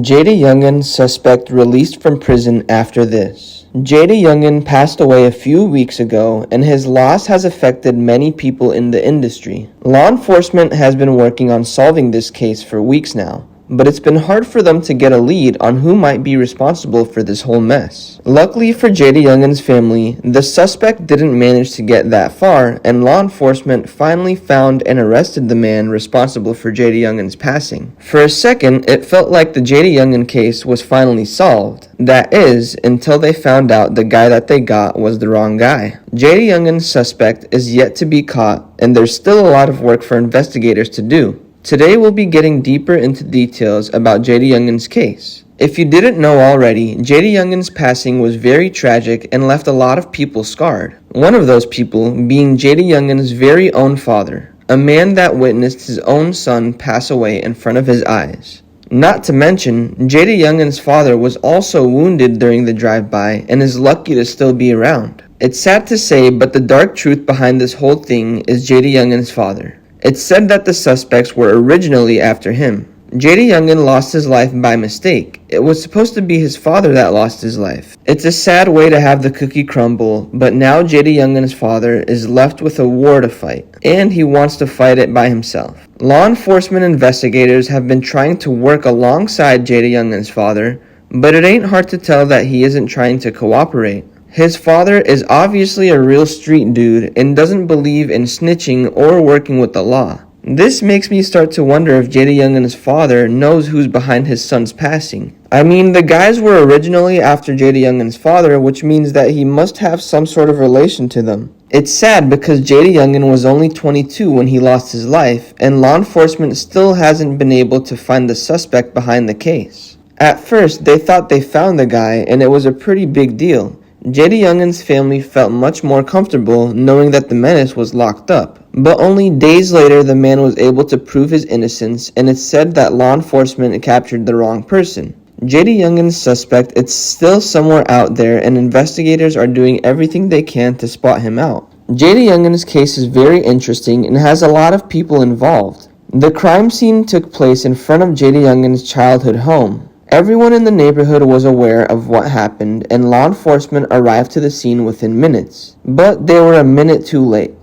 Jaydayoungan suspect released from prison after this. Jaydayoungan passed away a few weeks ago, and his loss has affected many people in the industry. Law enforcement has been working on solving this case for weeks now, but it's been hard for them to get a lead on who might be responsible for this whole mess. Luckily for Jaydayoungan's family, the suspect didn't manage to get that far, and law enforcement finally found and arrested the man responsible for Jaydayoungan's passing. For a second, it felt like the Jaydayoungan case was finally solved. That is, until they found out the guy that they got was the wrong guy. Jaydayoungan's suspect is yet to be caught, and there's still a lot of work for investigators to do. Today we'll be getting deeper into details about Jaydayoungan's case. If you didn't know already, Jaydayoungan's passing was very tragic and left a lot of people scarred. One of those people being Jaydayoungan's very own father, a man that witnessed his own son pass away in front of his eyes. Not to mention, Jaydayoungan's father was also wounded during the drive-by and is lucky to still be around. It's sad to say, but the dark truth behind this whole thing is Jaydayoungan's father. It's said that the suspects were originally after him. Jaydayoungan lost his life by mistake. It was supposed to be his father that lost his life. It's a sad way to have the cookie crumble, but now Jaydayoungan's father is left with a war to fight, and he wants to fight it by himself. Law enforcement investigators have been trying to work alongside Jaydayoungan's father, but it ain't hard to tell that he isn't trying to cooperate. His father is obviously a real street dude and doesn't believe in snitching or working with the law. This makes me start to wonder if Jaydayoungan's father knows who's behind his son's passing. I mean, the guys were originally after Jaydayoungan's father, which means that he must have some sort of relation to them. It's sad because Jaydayoungan was only 22 when he lost his life, and law enforcement still hasn't been able to find the suspect behind the case. At first, they thought they found the guy, and it was a pretty big deal. Jaydayoungan's family felt much more comfortable knowing that the menace was locked up. But only days later, the man was able to prove his innocence, and it's said that law enforcement captured the wrong person. Jaydayoungan's suspect is still somewhere out there, and investigators are doing everything they can to spot him out. Jaydayoungan's case is very interesting and has a lot of people involved. The crime scene took place in front of Jaydayoungan's childhood home. Everyone in the neighborhood was aware of what happened, and law enforcement arrived to the scene within minutes. But they were a minute too late.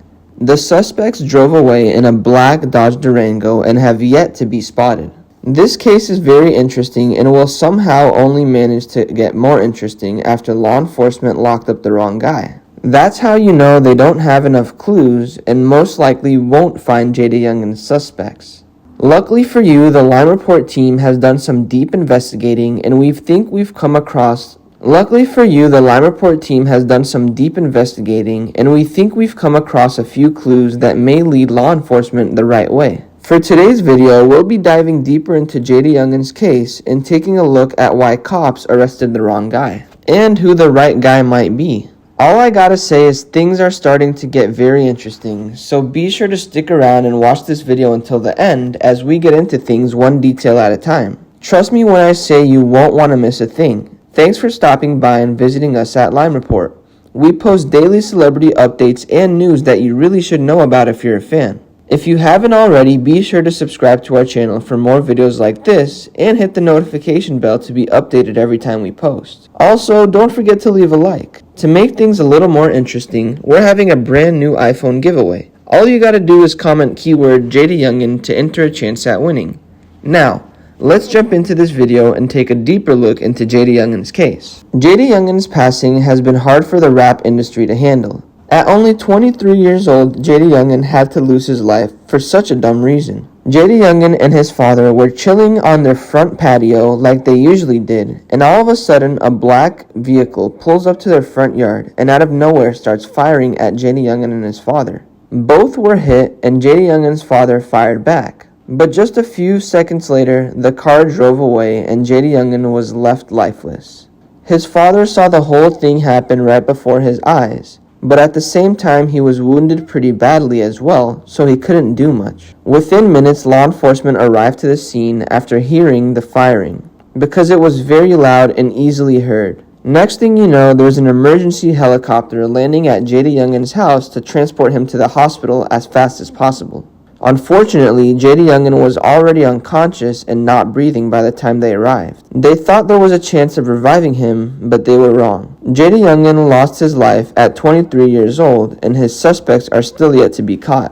The suspects drove away in a black Dodge Durango and have yet to be spotted. This case is very interesting and will somehow only manage to get more interesting after law enforcement locked up the wrong guy. That's how you know they don't have enough clues and most likely won't find Jaydayoungan's suspects. Luckily for you, the Lime Report team has done some deep investigating, and we think we've come across a few clues that may lead law enforcement the right way. For today's video, we'll be diving deeper into Jaydayoungan's case and taking a look at why cops arrested the wrong guy, and who the right guy might be. All I gotta say is things are starting to get very interesting, so be sure to stick around and watch this video until the end as we get into things one detail at a time. Trust me when I say you won't want to miss a thing. Thanks for stopping by and visiting us at Lime Report. We post daily celebrity updates and news that you really should know about if you're a fan. If you haven't already, be sure to subscribe to our channel for more videos like this and hit the notification bell to be updated every time we post. Also, don't forget to leave a like. To make things a little more interesting, we're having a brand new iPhone giveaway. All you gotta do is comment keyword Jaydayoungan to enter a chance at winning. Now, let's jump into this video and take a deeper look into Jaydayoungan's case. Jaydayoungan's passing has been hard for the rap industry to handle. At only 23 years old, Jaydayoungan had to lose his life for such a dumb reason. Jaydayoungan and his father were chilling on their front patio like they usually did, and all of a sudden a black vehicle pulls up to their front yard and out of nowhere starts firing at Jaydayoungan and his father. Both were hit and Jaydayoungan's father fired back. But just a few seconds later, the car drove away and Jaydayoungan was left lifeless. His father saw the whole thing happen right before his eyes, but at the same time he was wounded pretty badly as well, so he couldn't do much. Within minutes, law enforcement arrived to the scene after hearing the firing, because it was very loud and easily heard. Next thing you know, there was an emergency helicopter landing at Jaydayoungan's house to transport him to the hospital as fast as possible. Unfortunately, Jaydayoungan was already unconscious and not breathing by the time they arrived. They thought there was a chance of reviving him, but they were wrong. Jaydayoungan lost his life at 23 years old, and his suspects are still yet to be caught.